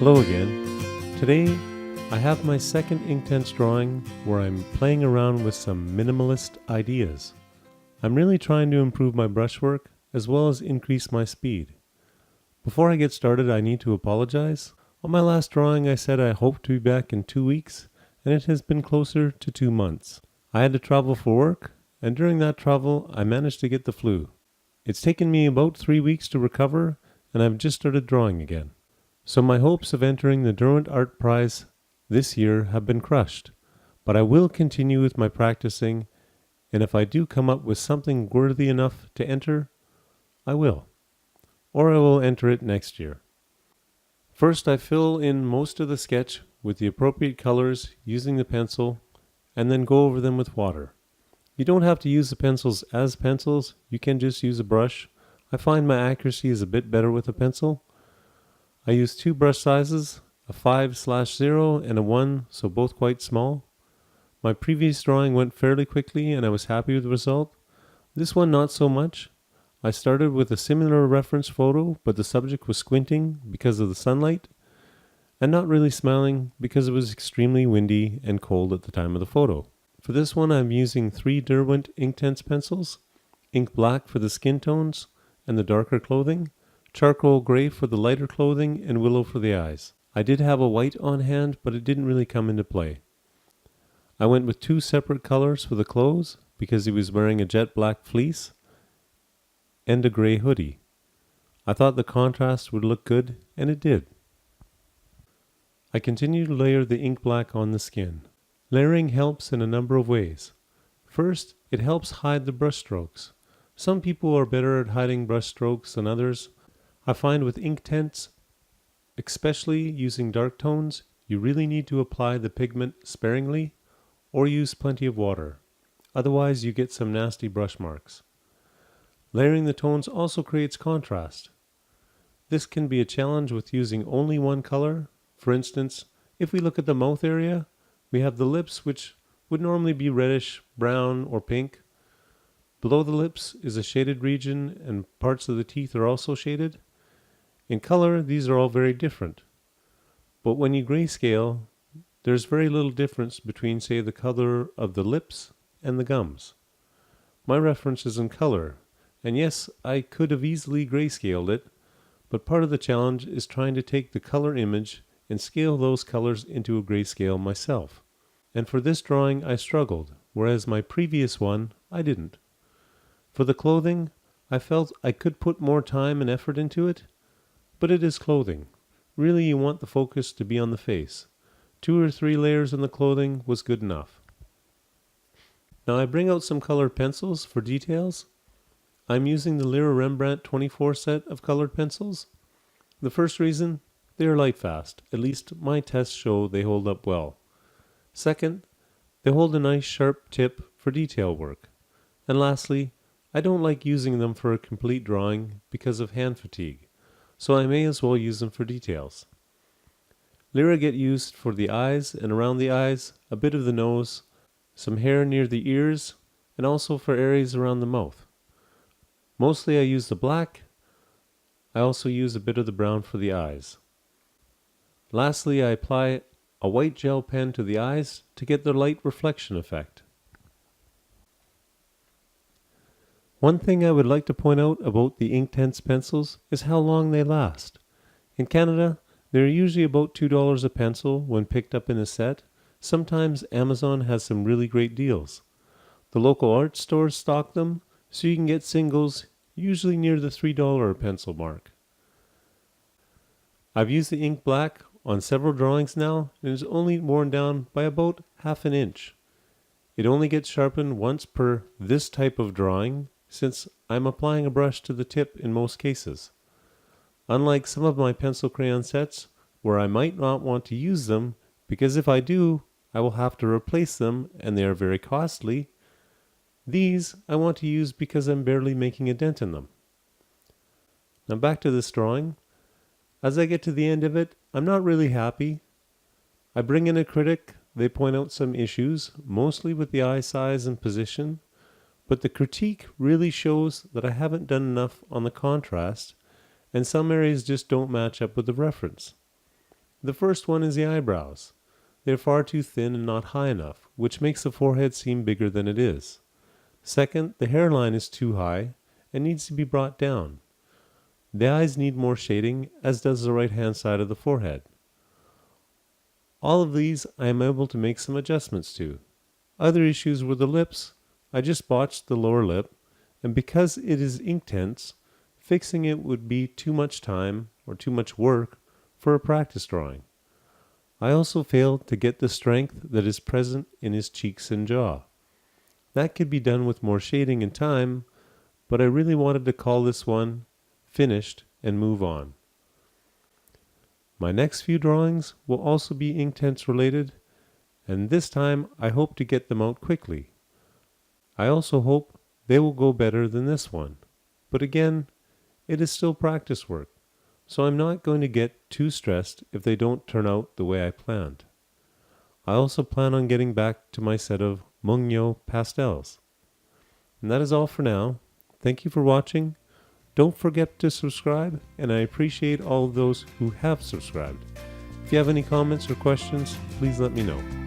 Hello again. Today I have my second Inktense drawing where I'm playing around with some minimalist ideas. I'm really trying to improve my brushwork as well as increase my speed. Before I get started, I need to apologize. On my last drawing I said I hoped to be back in 2 weeks, and it has been closer to 2 months. I had to travel for work, and during that travel I managed to get the flu. It's taken me about 3 weeks to recover, and I've just started drawing again. So my hopes of entering the Derwent Art Prize this year have been crushed, but I will continue with my practicing, and if I do come up with something worthy enough to enter, I will. Or I will enter it next year. First, I fill in most of the sketch with the appropriate colors using the pencil, and then go over them with water. You don't have to use the pencils as pencils, you can just use a brush. I find my accuracy is a bit better with a pencil. I use 2 brush sizes, a 5/0 and a 1, so both quite small. My previous drawing went fairly quickly and I was happy with the result. This one not so much. I started with a similar reference photo, but the subject was squinting because of the sunlight, and not really smiling because it was extremely windy and cold at the time of the photo. For this one I'm using 3 Derwent Inktense pencils, ink black for the skin tones and the darker clothing, charcoal gray for the lighter clothing, and willow for the eyes. I did have a white on hand, but it didn't really come into play. I went with 2 separate colors for the clothes because he was wearing a jet black fleece and a gray hoodie. I thought the contrast would look good, and it did. I continue to layer the ink black on the skin. Layering helps in a number of ways. First, it helps hide the brush strokes. Some people are better at hiding brush strokes than others. I find with Inktense, especially using dark tones, you really need to apply the pigment sparingly or use plenty of water. Otherwise you get some nasty brush marks. Layering the tones also creates contrast. This can be a challenge with using only one color. For instance, if we look at the mouth area, we have the lips, which would normally be reddish, brown, or pink. Below the lips is a shaded region, and parts of the teeth are also shaded. In color, these are all very different. But when you grayscale, there's very little difference between, say, the color of the lips and the gums. My reference is in color, and yes, I could have easily grayscaled it, but part of the challenge is trying to take the color image and scale those colors into a grayscale myself. And for this drawing I struggled, whereas my previous one I didn't. For the clothing, I felt I could put more time and effort into it, but it is clothing. Really you want the focus to be on the face. 2 or 3 layers on the clothing was good enough. Now I bring out some colored pencils for details. I'm using the Lyra Rembrandt 24 set of colored pencils. The first reason, they are light fast. At least my tests show they hold up well. Second, they hold a nice sharp tip for detail work. And lastly, I don't like using them for a complete drawing because of hand fatigue, so I may as well use them for details. Lyra get used for the eyes and around the eyes, a bit of the nose, some hair near the ears, and also for areas around the mouth. Mostly I use the black. I also use a bit of the brown for the eyes. Lastly, I apply a white gel pen to the eyes to get the light reflection effect. One thing I would like to point out about the Inktense pencils is how long they last. In Canada, they are usually about $2 a pencil when picked up in a set. Sometimes Amazon has some really great deals. The local art stores stock them, so you can get singles usually near the $3 a pencil mark. I've used the ink black on several drawings now, and it's only worn down by about ½ an inch. It only gets sharpened once per this type of drawing, since I'm applying a brush to the tip in most cases. Unlike some of my pencil crayon sets, where I might not want to use them, because if I do, I will have to replace them and they are very costly, these I want to use because I'm barely making a dent in them. Now back to this drawing. As I get to the end of it, I'm not really happy. I bring in a critic. They point out some issues, mostly with the eye size and position, but the critique really shows that I haven't done enough on the contrast, and some areas just don't match up with the reference. The first one is the eyebrows. They're far too thin and not high enough, which makes the forehead seem bigger than it is. Second, the hairline is too high and needs to be brought down. The eyes need more shading, as does the right-hand side of the forehead. All of these I am able to make some adjustments to. Other issues were the lips. I just botched the lower lip, and because it is Inktense, fixing it would be too much time or too much work for a practice drawing. I also failed to get the strength that is present in his cheeks and jaw. That could be done with more shading and time, but I really wanted to call this one finished and move on. My next few drawings will also be Inktense related, and this time I hope to get them out quickly. I also hope they will go better than this one, but again, it is still practice work, so I'm not going to get too stressed if they don't turn out the way I planned. I also plan on getting back to my set of Mungyo pastels. And that is all for now. Thank you for watching. Don't forget to subscribe, and I appreciate all of those who have subscribed. If you have any comments or questions, please let me know.